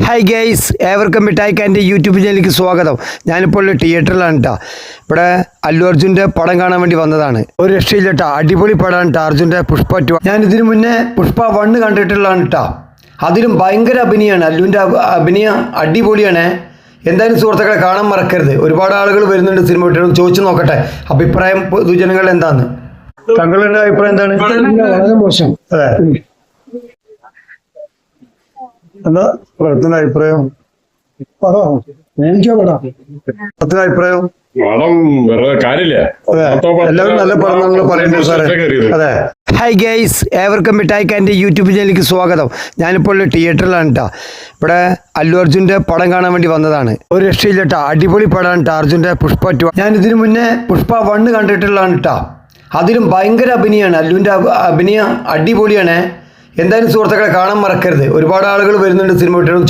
Hi guys, ഏവർക്കും മിഠായിക്കാൻ്റെ YouTube ചാനലിലേക്ക് സ്വാഗതം. ഞാനിപ്പോൾ തിയേറ്ററിലാണ് കേട്ടോ. ഇവിടെ അല്ലു അർജുൻ്റെ പടം കാണാൻ വേണ്ടി വന്നതാണ്. ഒരു രക്ഷയില്ല കേട്ടോ, അടിപൊളി പടമാണ് കേട്ടോ അർജുൻ്റെ പുഷ്പ 2. ഞാൻ ഇതിനു മുന്നേ പുഷ്പ 1 കണ്ടിട്ടുള്ളതാണ് കേട്ടോ. അതിലും ഭയങ്കര അഭിനയമാണ്. അല്ലുവിൻ്റെ അഭിനയം അടിപൊളിയാണ്. എന്തായാലും സുഹൃത്തുക്കളെ കാണാൻ മറക്കരുത്. ഒരുപാട് ആളുകൾ വരുന്നുണ്ട് സിനിമ കുട്ടികളും. ചോദിച്ചു നോക്കട്ടെ അഭിപ്രായം പൊതുജനങ്ങൾ എന്താന്ന്. താങ്കളുടെ അഭിപ്രായം എന്താണ്? വളരെ മോശം. അതെ, എന്താ പടത്തിന്റെ അഭിപ്രായം? അഭിപ്രായം പടം വെറുതെ കാര്യമില്ല. എല്ലാവരും നല്ല പടം നമ്മൾ പറയുന്നുണ്ട് സാറേ. അതെ. ഹായ് ഗൈസ്, ഏവർക്കും മിഠായിക്കാൻ്റെ യൂട്യൂബ് ചാനലിലേക്ക് സ്വാഗതം. ഞാനിപ്പോൾ തിയേറ്ററിലാണ് കേട്ടോ. ഇവിടെ അല്ലു അർജുൻ്റെ പടം കാണാൻ വേണ്ടി വന്നതാണ്. ഒരു രക്ഷയില്ല കേട്ടോ, അടിപൊളി പടമാണ് കേട്ടോ അർജുൻ്റെ പുഷ്പ 2. ഞാൻ ഇതിനു മുന്നേ പുഷ്പ 1 കണ്ടിട്ടുള്ളതാണ് കേട്ടോ. അതിലും ഭയങ്കര അഭിനയമാണ്. അല്ലുവിൻ്റെ അഭിനയം അടിപൊളിയാണ്. എന്തായാലും സുഹൃത്തുക്കളെ കാണാൻ മറക്കരുത്. ഒരുപാട് ആളുകൾ വരുന്നുണ്ട് സിനിമ കുട്ടികളും.